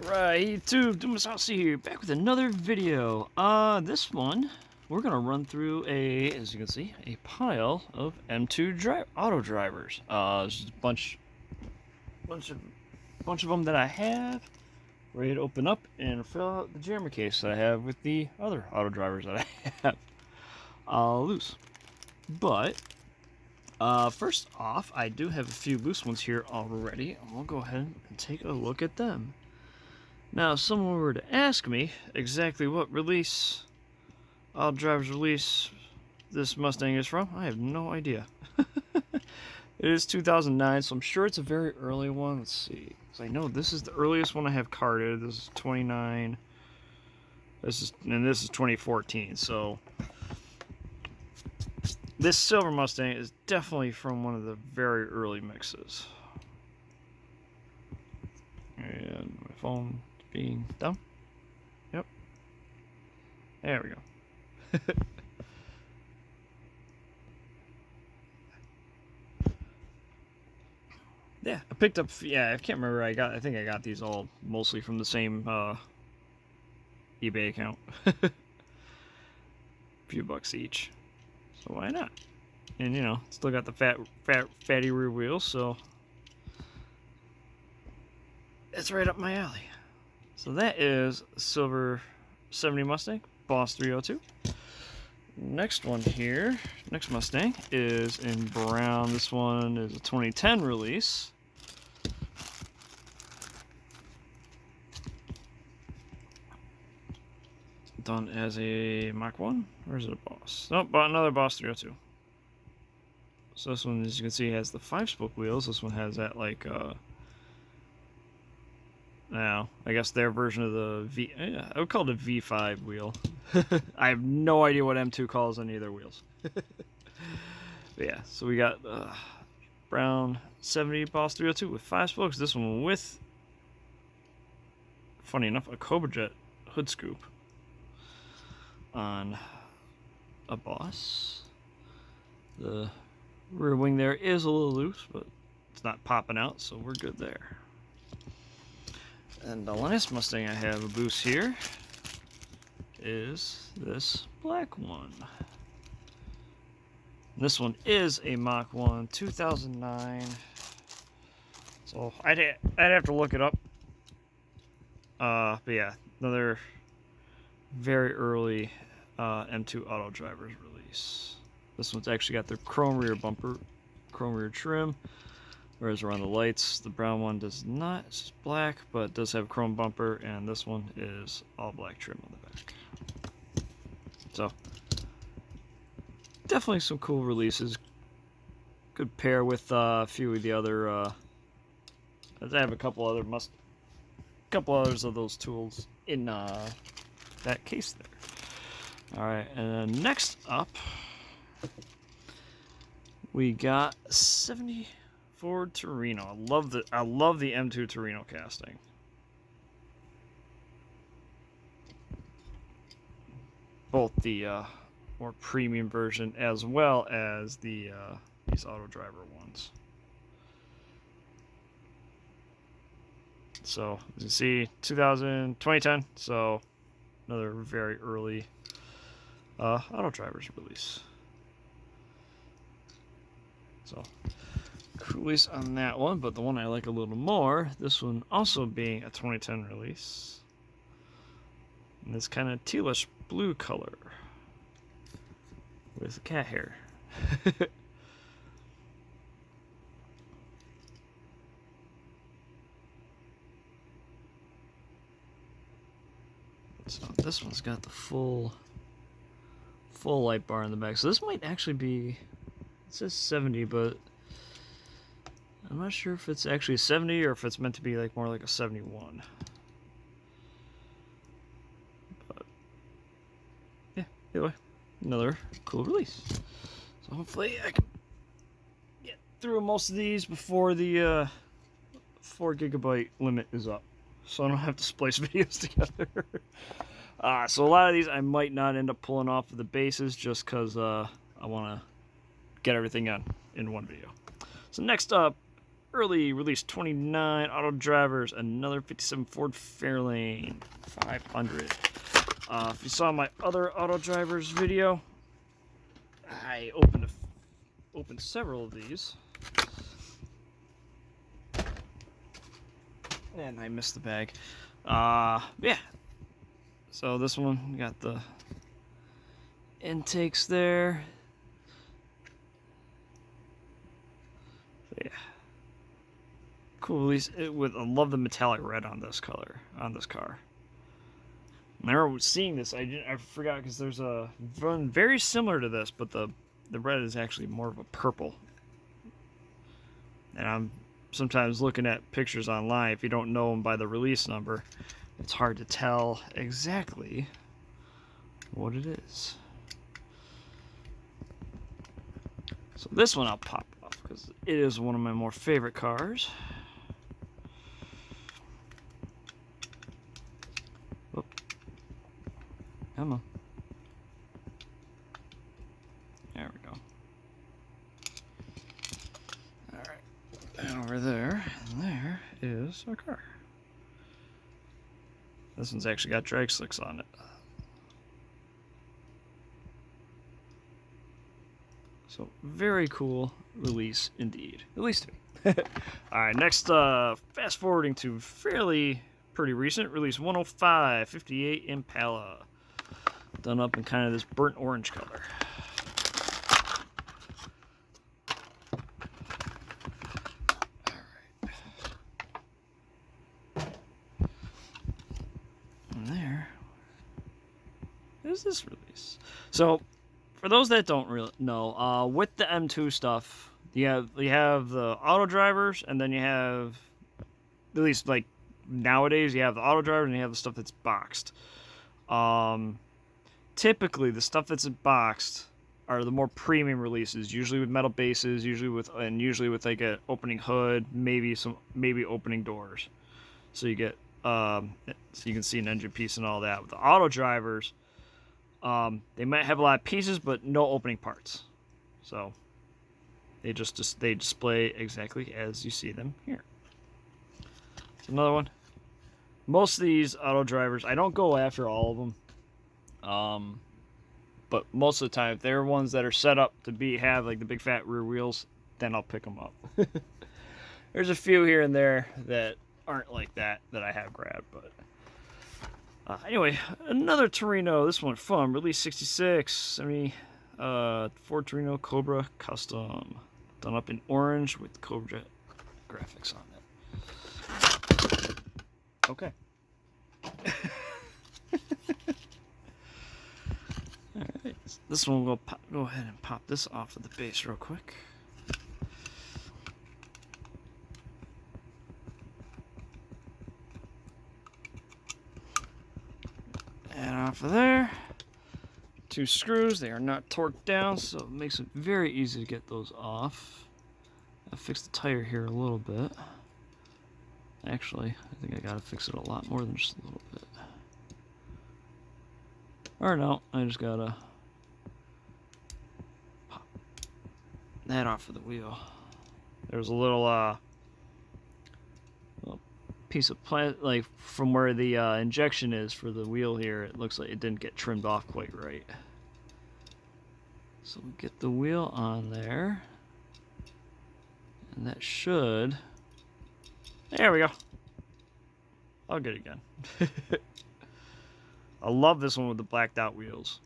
Alright, YouTube, Dumasauce here, back with another video. This one, we're gonna run through as you can see, a pile of M2 auto drivers. There's just a bunch of them that I have, ready to open up and fill out the jammer case that I have with the other auto drivers that I have loose. But, first off, I do have a few loose ones here already, and we'll go ahead and take a look at them. Now, if someone were to ask me exactly what release, auto drivers release, this Mustang is from, I have no idea. It is 2009, so I'm sure it's a very early one. Let's see, because I know this is the earliest one I have carded. This is 29. This is 2014. So this silver Mustang is definitely from one of the very early mixes. And my phone being dumb. Yep. There we go. Yeah, I picked up, I can't remember, I think I got these all mostly from the same eBay account. A few bucks each. So why not? And you know, still got the fatty rear wheels, so it's right up my alley. So that is silver 70 Mustang, Boss 302. Next one here, next Mustang is in brown. This one is a 2010 release. Done as a Mach 1, or is it a Boss? Nope, another Boss 302. So this one, as you can see, has the 5-spoke wheels. This one has that, like, now, I guess their version of the I would call it a V5 wheel. I have no idea what M2 calls any of their wheels. But yeah, so we got brown 70 Boss 302 with 5 spokes. This one with, funny enough, a Cobra Jet hood scoop on a Boss. The rear wing there is a little loose, but it's not popping out, so we're good there. And the last Mustang I have a boost here is this black one. This one is a Mach 1, 2009. So I'd have to look it up. But yeah, another very early M2 auto drivers release. This one's actually got the chrome rear bumper, chrome rear trim. Whereas around the lights, the brown one does not. It's just black, but does have a chrome bumper, and this one is all black trim on the back. So, definitely some cool releases. Could pair with a few of the other. I have a couple others of those tools in that case there. All right, and then next up, we got 70. Ford Torino. I love the M2 Torino casting. Both the more premium version as well as the these auto driver ones. So as you see, 2010. So another very early auto drivers release. So. Release on that one, but the one I like a little more, this one also being a 2010 release, and this kind of tealish blue color with cat hair. So this one's got the full light bar in the back, so this might actually be, it says 70, but I'm not sure if it's actually a 70 or if it's meant to be like more like a 71. But yeah, either way, another cool release. So hopefully I can get through most of these before the 4 GB limit is up, so I don't have to splice videos together. So a lot of these I might not end up pulling off of the bases just because I want to get everything in one video. So next up, early release 29 auto drivers, another 57 Ford Fairlane 500. If you saw my other auto drivers video, I opened several of these. And I missed the bag. Yeah. So this one, we got the intakes there. So yeah. Cool release. I love the metallic red on this color, on this car. I remember seeing this, I forgot, because there's a one very similar to this, but the red is actually more of a purple. And I'm sometimes looking at pictures online, if you don't know them by the release number, it's hard to tell exactly what it is. So this one I'll pop off because it is one of my more favorite cars. Whoop. Come on. There we go. And over there, and there is our car. This one's actually got drag slicks on it. So, very cool release indeed. At least to me. Alright, next, fast forwarding to pretty recent, release 105 58 Impala. Done up in kind of this burnt orange color. Is this release? So, for those that don't really know, with the M2 stuff, you have the auto drivers, and then you have, at least like nowadays, you have the auto drivers and you have the stuff that's boxed. Typically, the stuff that's boxed are the more premium releases, usually with metal bases, usually with like an opening hood, maybe opening doors, so you get so you can see an engine piece and all that. With the auto drivers, they might have a lot of pieces, but no opening parts. So they they display exactly as you see them here. It's another one. Most of these auto drivers, I don't go after all of them. But most of the time, if they're ones that are set up to have like the big fat rear wheels, then I'll pick them up. There's a few here and there that aren't like that I have grabbed, but. Anyway, another Torino. This one fun. Release 66. Ford Torino Cobra Custom. Done up in orange with Cobra graphics on it. Okay. Alright. This one we'll go ahead and pop this off of the base real quick. Off of there, 2 screws. They are not torqued down, so it makes it very easy to get those off. I fixed the tire here a little bit. Actually, I think I gotta fix it a lot more than just a little bit. Or no, I just gotta pop that off of the wheel. There's a little piece of plant, like from where the injection is for the wheel here, it looks like it didn't get trimmed off quite right. So we get the wheel on there, and that should, there we go. I'll get it again. I love this one with the blacked out wheels.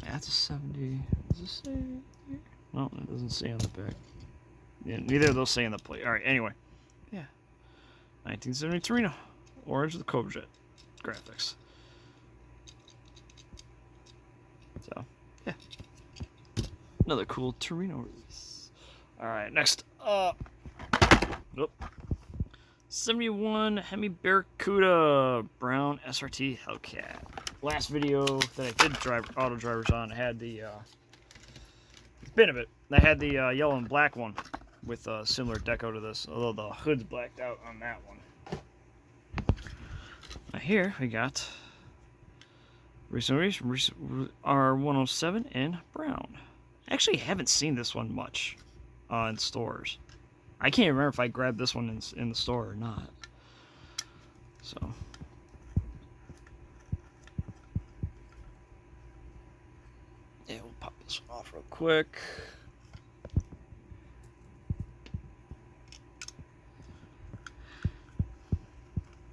That's a 70. Does it say here? No, it doesn't say on the back. Yeah, neither of those say on the plate. Alright, anyway. Yeah. 1970 Torino. Orange with the Cobra Jet graphics. So, yeah. Another cool Torino release. Alright, next up. 71 Hemi Barracuda Brown SRT Hellcat. Last video that I did auto drivers on, I had the bit of it. I had the yellow and black one with a similar deco to this, although the hood's blacked out on that one. Now here we got recent R107 in brown. I actually haven't seen this one much in stores. I can't remember if I grabbed this one in the store or not. So. Yeah, we'll pop this one off real quick.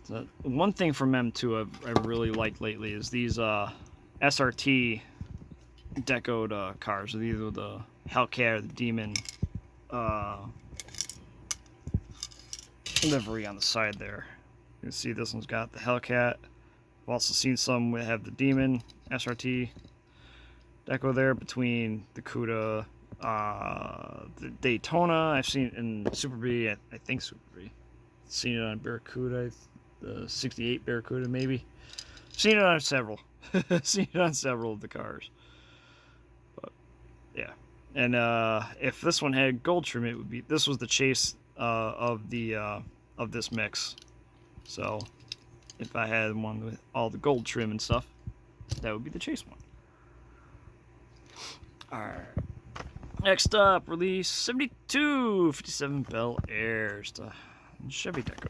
So one thing from M2 I've really liked lately is these SRT decoed cars. These are the Hellcat or the Demon livery on the side there. You can see this one's got the Hellcat. I've also seen some that have the Demon SRT deco there between the Cuda, the Daytona. I've seen it in Super Bee, I think Super Bee. Seen it on Barracuda, the 68 Barracuda maybe. Seen it on several. Seen it on several of the cars. But yeah, and if this one had gold trim, it would be. This was the chase of this mix. So if I had one with all the gold trim and stuff, that would be the chase one. Alright. Next up, release 72 57 Bel Airs, the Chevy deco.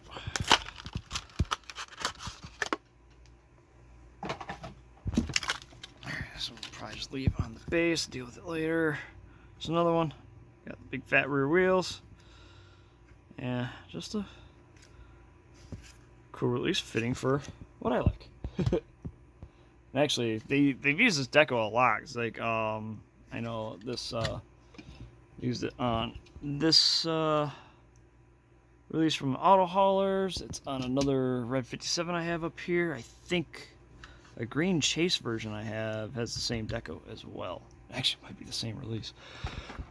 This one we'll probably just leave on the base, deal with it later. There's another one. Got the big fat rear wheels. Yeah, just a cool release fitting for what I like. And actually, they've used this deco a lot. It's like, I know this, used it on this release from Auto Haulers. It's on another Red 57 I have up here. I think a green Chase version I have has the same deco as well. Actually, it might be the same release.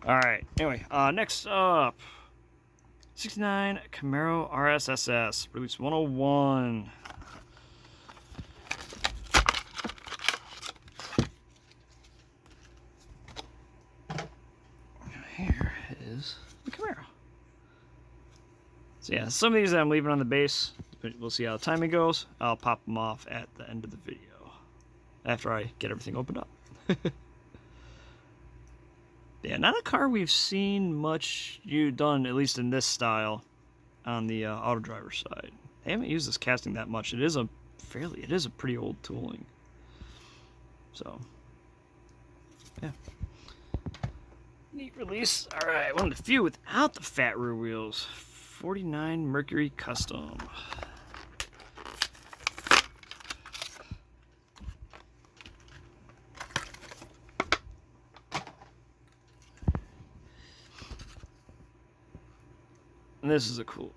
Alright, anyway, next up, 69 Camaro RSSS, release 101. Here is the Camaro. So yeah, some of these I'm leaving on the base. We'll see how the timing goes. I'll pop them off at the end of the video after I get everything opened up. Yeah, not a car we've seen much done, at least in this style, on the auto driver side. They haven't used this casting that much. It is a pretty old tooling. So, yeah. Neat release. Alright, one of the few without the fat rear wheels. 49 Mercury Custom. And this is a cool.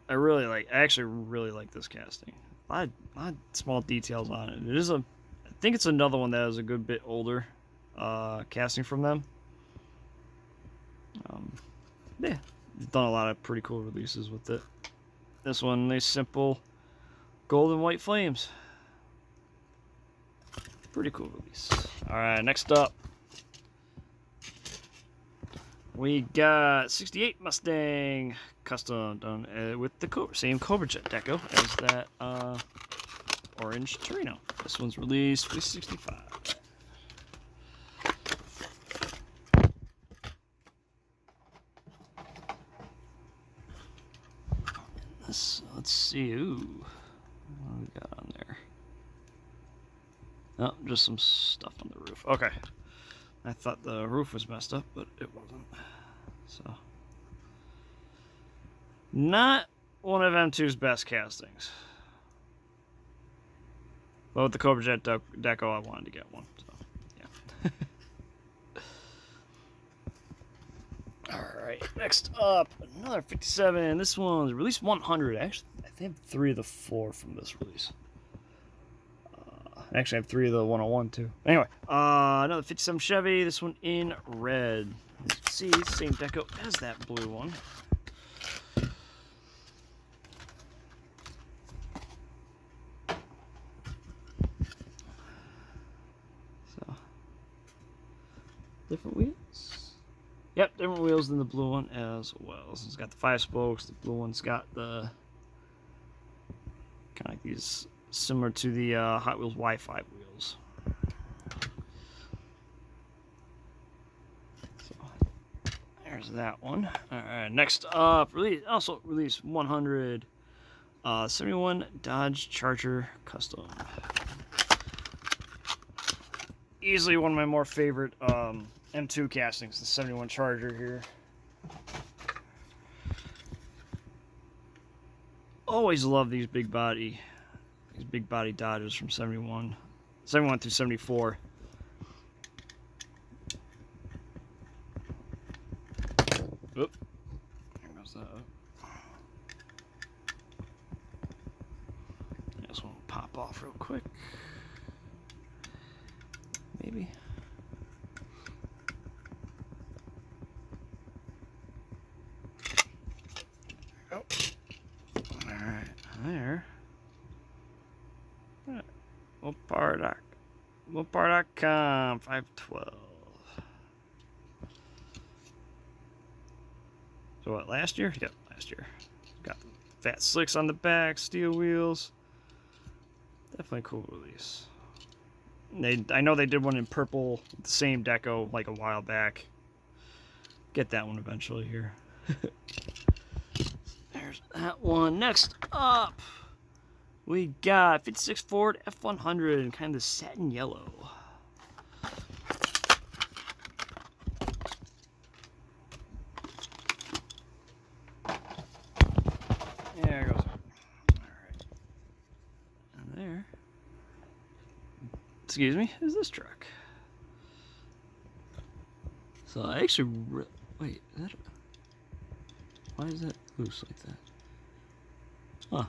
I actually really like this casting. A lot of small details on it. I think it's another one that is a good bit older casting from them. Yeah, they've done a lot of pretty cool releases with it. This one, nice simple gold and white flames. Pretty cool release. Alright, next up, we got 68 Mustang Custom done with the same Cobra Jet deco as that orange Torino. This one's released with 65. Let's see. Ooh, what do we got on there? Oh, just some stuff on the roof. Okay. I thought the roof was messed up, but it wasn't. So, not one of M2's best castings. But with the Cobra Jet deco, I wanted to get one. So, yeah. Alright, next up, another 57. This one's release 100. Actually, I think I have 3 of the 4 from this release. Actually, I have 3 of the 101 too. Anyway, another 57 Chevy. This one in red. As you can see, same deco as that blue one. So, different wheels. Yep, different wheels than the blue one as well. This one's got the 5 spokes. The blue one's got the kind of like these, similar to the Hot Wheels Y5 wheels. There's that one. All right, next up, also released 100 71 Dodge Charger Custom. Easily one of my more favorite M2 castings, the 71 Charger here. Always love these big body Dodges from 71 through 74. Oop. There goes that up. This one will pop off real quick. Maybe. Oh. Alright, there. Mopar.com 512. So what, last year? Yep, last year. Got the fat slicks on the back, steel wheels. Definitely cool release. I know they did one in purple, the same deco, like a while back. Get that one eventually here. There's that one. Next up, we got 56 Ford F100 in kind of satin yellow. There it goes. Alright. And there, excuse me, is this truck. So I actually, wait, why is that loose like that? Huh.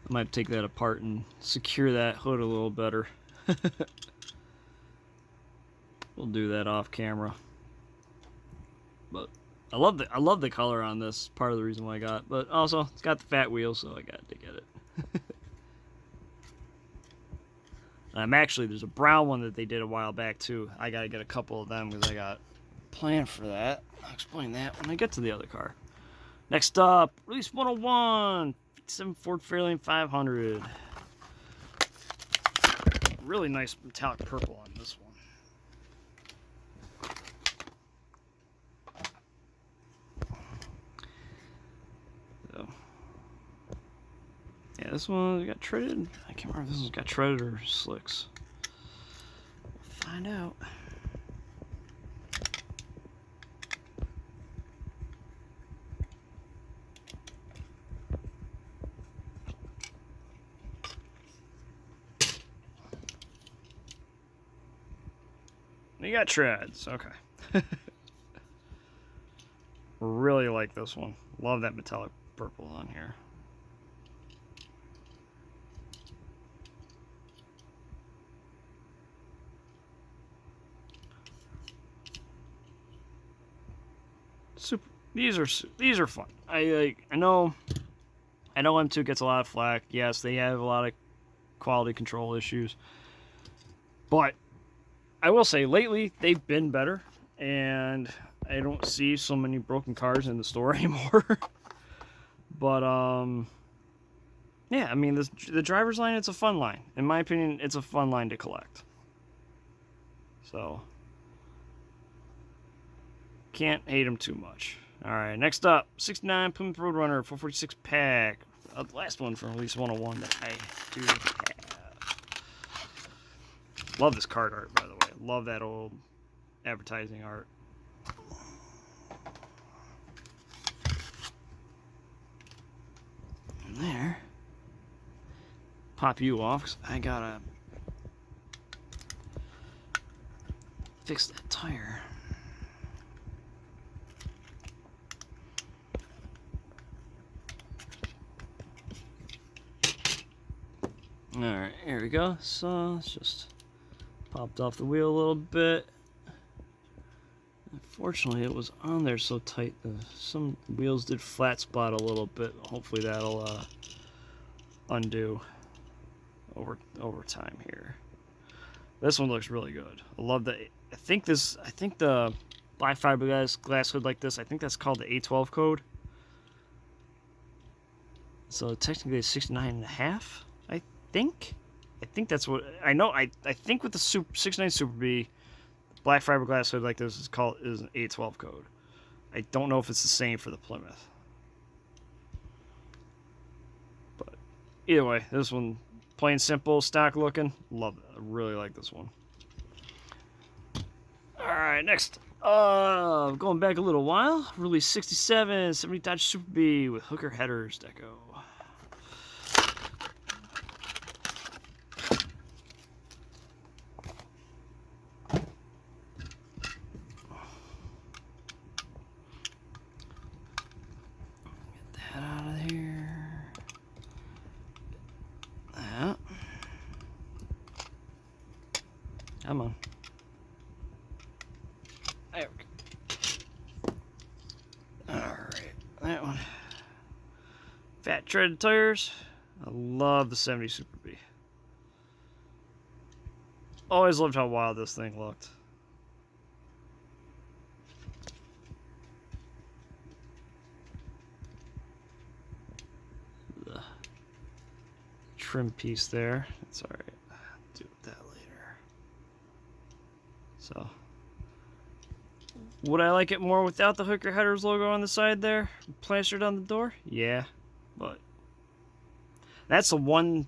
I might take that apart and secure that hood a little better. We'll do that off camera. But I love the color on this. Part of the reason why I got it. But also it's got the fat wheels, so I got to get it. There's a brown one that they did a while back too. I gotta get a couple of them because I got a plan for that. I'll explain that when I get to the other car. Next up, release 101, 57 Ford Fairlane 500. Really nice metallic purple on this one. So, yeah, this one got treaded. I can't remember if this one's got treaded or slicks. We'll find out. You got treads, okay. Really like this one. Love that metallic purple on here. Super. These are fun. I know M2 gets a lot of flack. Yes, they have a lot of quality control issues, but I will say lately they've been better, and I don't see so many broken cars in the store anymore. But yeah, I mean the driver's line, it's a fun line. In my opinion, it's a fun line to collect. So can't hate them too much. All right, next up, 69 Plymouth Roadrunner 446 pack. The last one from release 101 that I do have. Love this card art, by the way. Love that old advertising art. And there, pop you off, 'cause I gotta fix that tire. Alright, here we go. So it's just popped off the wheel a little bit. Unfortunately, it was on there so tight. Some wheels did flat spot a little bit. Hopefully that'll undo over time here. This one looks really good. I love the. I think the black fiberglass glass hood like this, I think that's called the A12 code. So technically it's 69.5. I think that's what I know. I think with the 69 Super B, black fiberglass hood like this is an A12 code. I don't know if it's the same for the Plymouth. But either way, this one, plain simple, stock looking. Love it. I really like this one. Alright, next. Going back a little while. Release 67, 70 Dodge Super Bee with hooker headers deco. Come on. There we go. Alright, that one. Fat treaded tires. I love the 70 Super Bee. Always loved how wild this thing looked. The trim piece there. It's alright. Do that later. So, would I like it more without the hooker headers logo on the side there, plastered on the door? Yeah, but that's one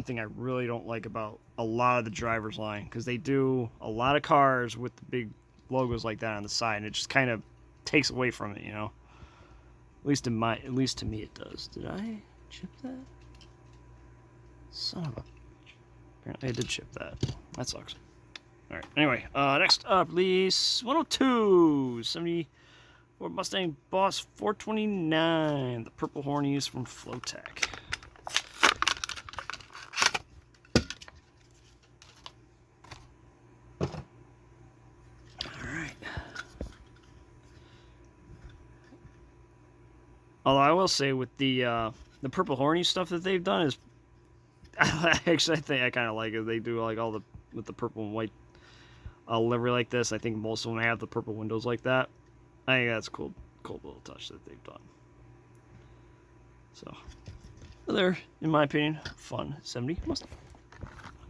thing I really don't like about a lot of the driver's line, because they do a lot of cars with the big logos like that on the side, and it just kind of takes away from it, you know. At least to me it does. Did I chip that? Son of a. Apparently I did chip that. That sucks. Alright, anyway, next up, release 102, 70 Ford Mustang Boss 429, the purple hornies from Flowtech. Alright. Although I will say with the purple horny stuff that they've done is, actually I think I kind of like it. They do like all the, with the purple and white livery like this. I think most of them have the purple windows like that. I think that's a cool little touch that they've done. So, they're, in my opinion, fun 70 Mustang.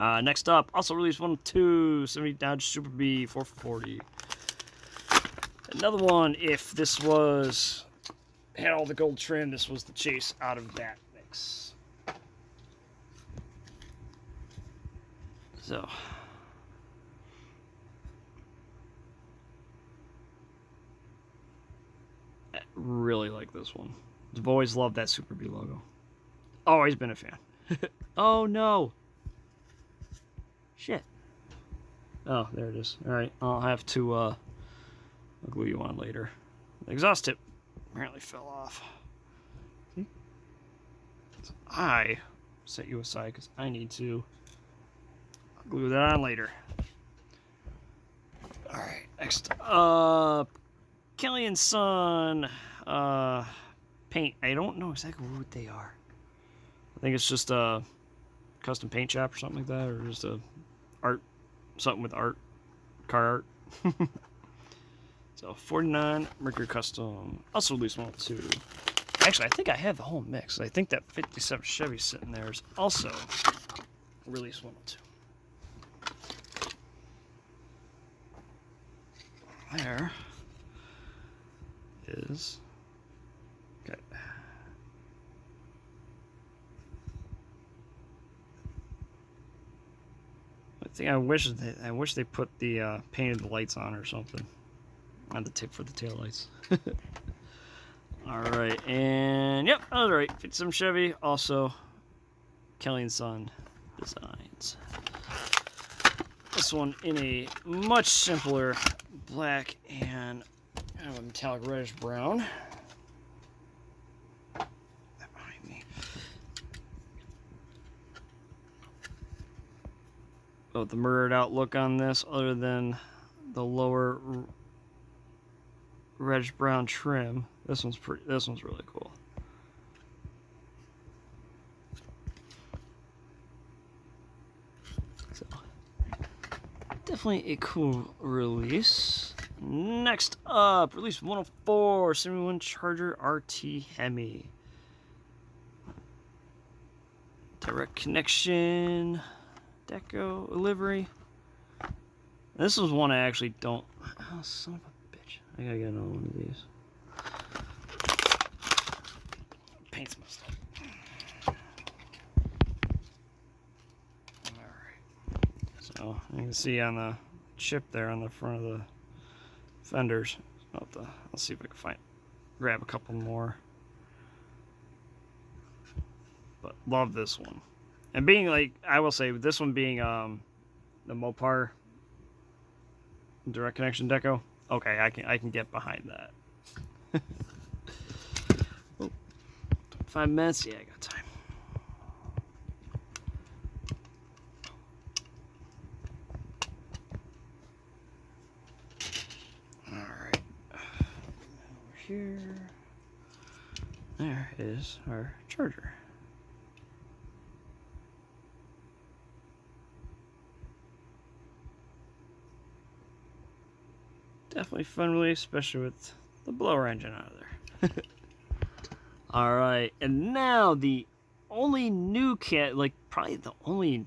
Next up, also released 102, 70 Dodge Super Bee 440. Another one, if this was, had all the gold trim, this was the chase out of that mix. So, I really like this one. I've always loved that Super Bee logo. Always been a fan. Oh no! Shit. Oh, there it is. Alright, I'll have to I'll glue you on later. The exhaust tip apparently fell off. See? So I set you aside because I need to glue that on later. Alright, next up, Kelly and Son paint. I don't know exactly what they are. I think it's just a custom paint shop or something like that, or just a art, something with art, car art. So 49 Mercury Custom, also released 102. Actually, I think I have the whole mix. I think that 57 Chevy sitting there is also released 102. There is, okay. I wish they put the painted the lights on or something on the tip for the taillights. All right, and yep, all right. 57 Chevy, also Kelly and Son designs. This one in a much simpler black and kind of a metallic reddish brown. That behind me. Oh, the mirrored out look on this, other than the lower reddish brown trim. This one's really cool. So, definitely a cool release. Next up, release 104, 71 Charger RT Hemi. Direct connection, deco, livery. This was one I actually don't. Oh, son of a bitch. I gotta get another one of these. paint's messed up. Alright. So you can see on the chip there on the front of the fenders. I'll see if I can grab a couple more. But love this one. And being like, I will say, this one being the Mopar direct connection deco. Okay, I can get behind that. Oh, 5 minutes. Yeah, I got time. All right. Over here. There is our charger. Definitely fun release, especially with the blower engine out of there. Alright, and now the only new probably the only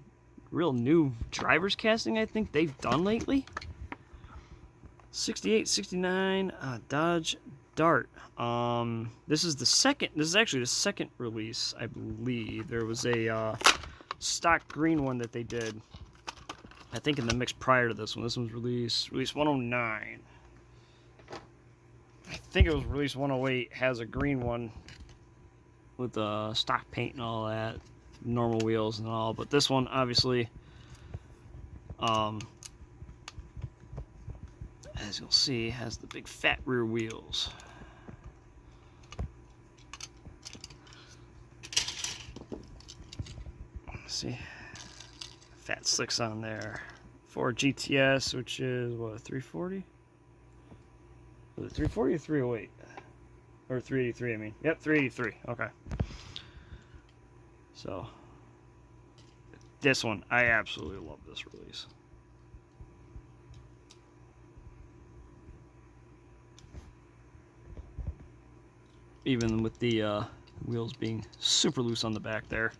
real new driver's casting I think they've done lately. 68, 69, Dodge Dart. This is actually the second release, I believe. There was a stock green one that they did, I think, in the mix prior to this one. This one's release 109. I think it was release 108, has a green one with stock paint and all that, normal wheels and all. But this one, obviously, as you'll see, has the big fat rear wheels. Let's see, fat slicks on there. Ford GTS, which is what, 340? Was it 340 or 308? Or 383, I mean. Yep, 383. Okay. So, this one, I absolutely love this release. Even with the wheels being super loose on the back there.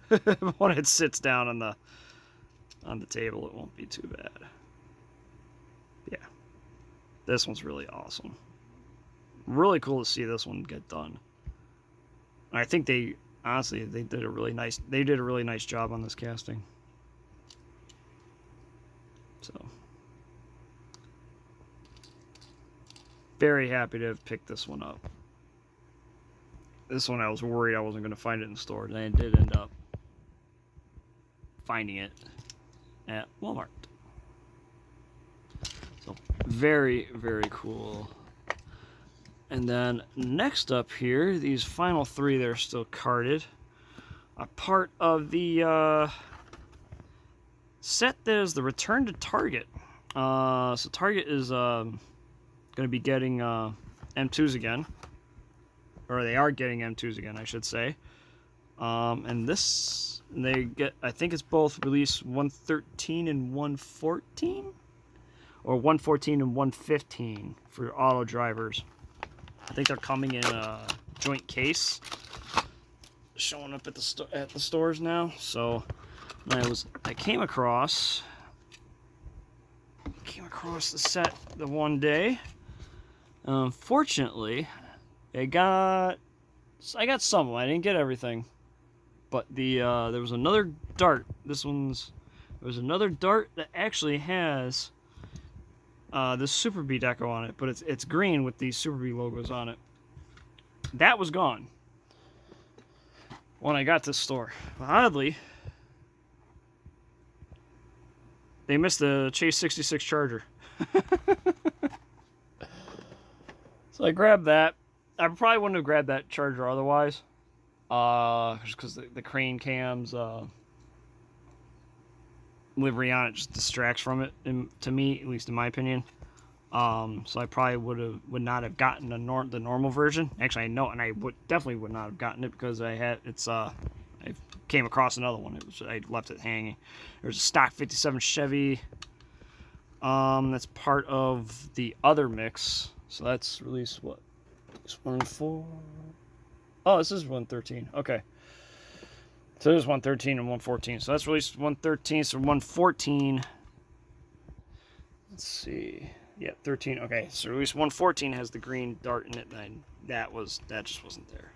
When it sits down on the table, it won't be too bad. Yeah. This one's really awesome. Really cool to see this one get done. I think honestly they did a really nice job on this casting. So very happy to have picked this one up. This one I was worried I wasn't going to find it in stores, and I did end up finding it at Walmart. So very, very cool. And then next up here, these final 3 that are still carded are part of the set that is the Return to Target. So Target is going to be getting M2s again. Or they are getting M2s again, I should say. And this, they get, I think it's both release 113 and 114? Or 114 and 115 for auto drivers. I think they're coming in a joint case, showing up at the stores now. So I came across the set the one day. Fortunately, I got some of them. I didn't get everything, but there was another Dart. There was another Dart that actually has this Super Bee deco on it, but it's green with these Super Bee logos on it. That was gone when I got to the store. Oddly, they missed the Chase 66 Charger. So I grabbed that. I probably wouldn't have grabbed that Charger otherwise, just because the crane cams livery on it just distracts from it, to me, at least in my opinion. So I probably would not have gotten the normal version. Actually, I know, and I definitely would not have gotten it because I came across another one. I left it hanging. There's a stock 57 Chevy. That's part of the other mix. So that's release what? This 114. Oh, this is 113. Okay. So there's 113 and 114. So that's released 113. So 114. Let's see. Yeah, 13. Okay. So release 114 has the green Dart in it, and that just wasn't there.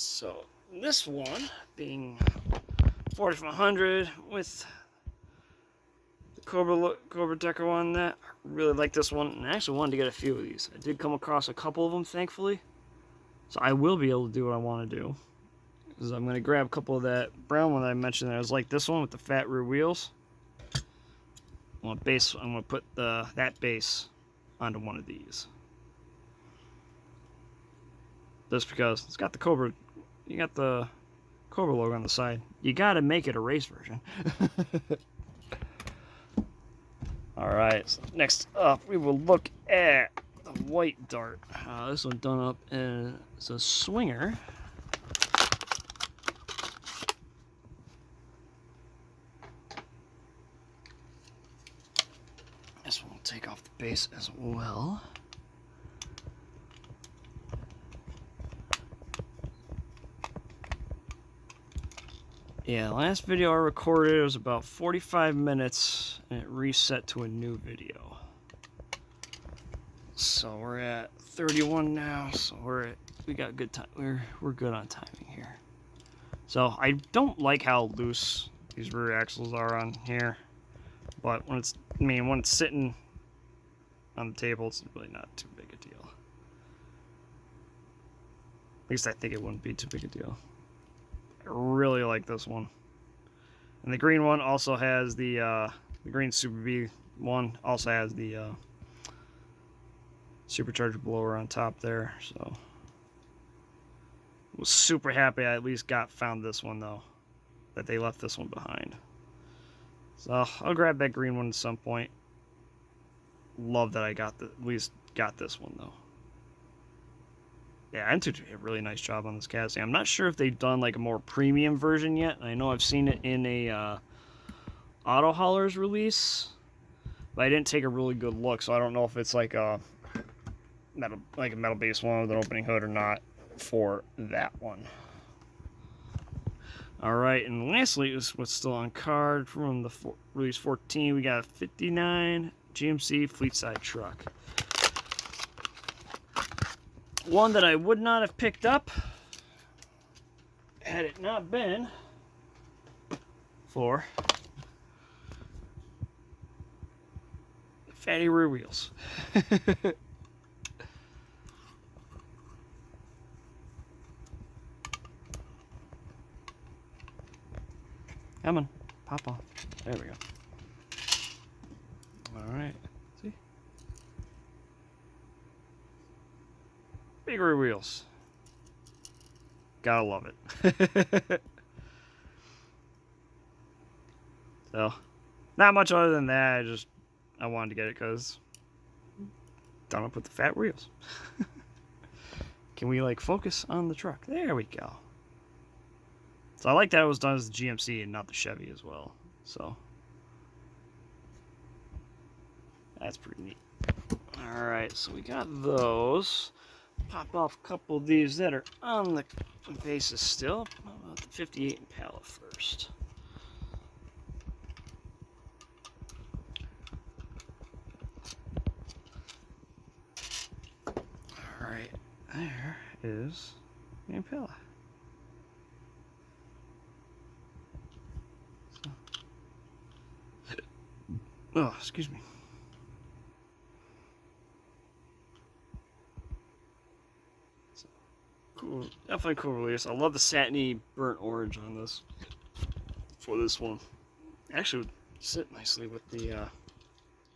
So this one being 4500 with the Cobra Decker on that. I really like this one, and I actually wanted to get a few of these. I did come across a couple of them, thankfully. So I will be able to do what I want to do. Because I'm going to grab a couple of that brown one that I mentioned that was like this one with the fat rear wheels. I'm going to put that base onto one of these. Just because it's got the Cobra, you got the Cobra logo on the side. You got to make it a race version. Alright, so next up we will look at the white dart. This one done up as a swinger. This one will take off the base as well. Yeah, the last video I recorded was about 45 minutes and it reset to a new video. So we're at 31 now, so we got good time. We're good on timing here. So I don't like how loose these rear axles are on here, but when it's sitting on the table, it's really not too big a deal. At least I think it wouldn't be too big a deal. I really like this one. And the green one also has the green Super Bee one also has the supercharger blower on top there. So I was super happy I at least found this one though, that they left this one behind. So I'll grab that green one at some point. Love that I at least got this one though. Yeah, Ento did a really nice job on this casting. I'm not sure if they've done like a more premium version yet. I know I've seen it in a Auto Haulers release, but I didn't take a really good look, so I don't know if it's like a metal base one with an opening hood or not for that one. All right, and lastly is what's still on card from the release 14. We got a 59 GMC fleet side truck. One that I would not have picked up had it not been for the fatty rear wheels. Come on, pop off. There we go. All right, see? Big rear wheels. Gotta love it. So, not much other than that. I wanted to get it because done up with the fat wheels. Can we like focus on the truck? There we go. So I like that it was done as the GMC and not the Chevy as well. So that's pretty neat. All right, so we got those. Pop off a couple of these that are on the bases still. How about the 58 Impala first? Alright, there is the Impala. So. Oh, excuse me. Cool, definitely cool release. I love the satiny burnt orange on this for this one. Actually, would sit nicely with the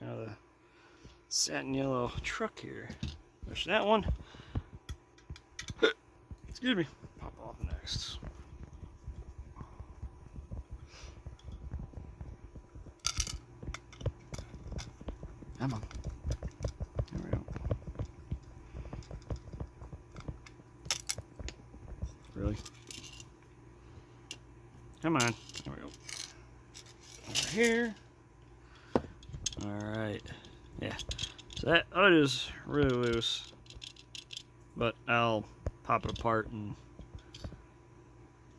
the satin yellow truck here. Push that one. Excuse me. Pop off next. Come on. There we go. Really? Come on. There we go. Over here. Alright. Yeah. So that hood is really loose. But I'll pop it apart and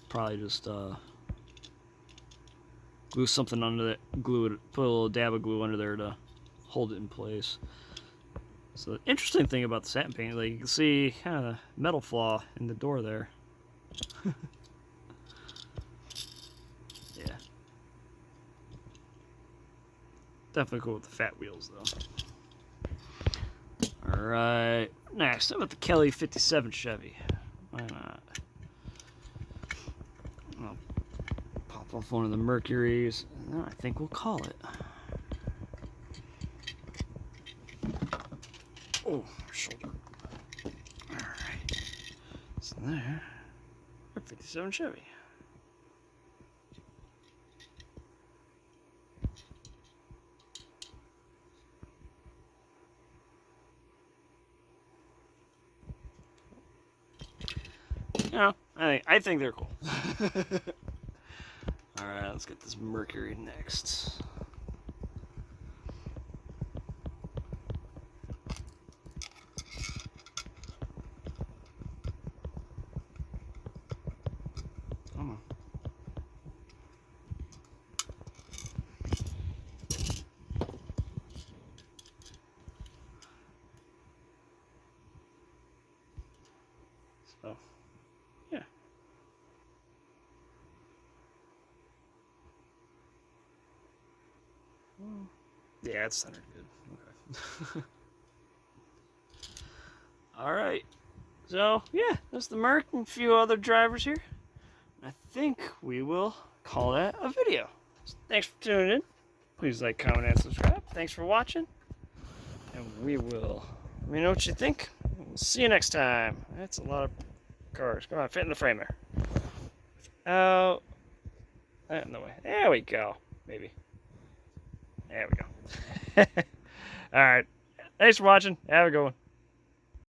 probably just glue something under it, put a little dab of glue under there to hold it in place. So the interesting thing about the satin paint, like you can see kind of the metal flaw in the door there. Yeah. Definitely cool with the fat wheels, though. Alright. Next, how about the Kelly 57 Chevy? Why not? I'll pop off one of the Mercuries, and then I think we'll call it. Oh, shoulder. Alright. So there, our 57 Chevy. You know, I think they're cool. Alright, let's get this Mercury next. Come on. So, yeah. Yeah, it's centered good. Okay. Alright. So, yeah, that's the Merc and a few other drivers here. I think we will call that a video. So thanks for tuning in. Please like, comment, and subscribe. Thanks for watching. And we will let me know what you think. We'll see you next time. That's a lot of cars. Come on, fit in the frame there. Oh, no way. There we go. Maybe. There we go. All right. Thanks for watching. Have a good one.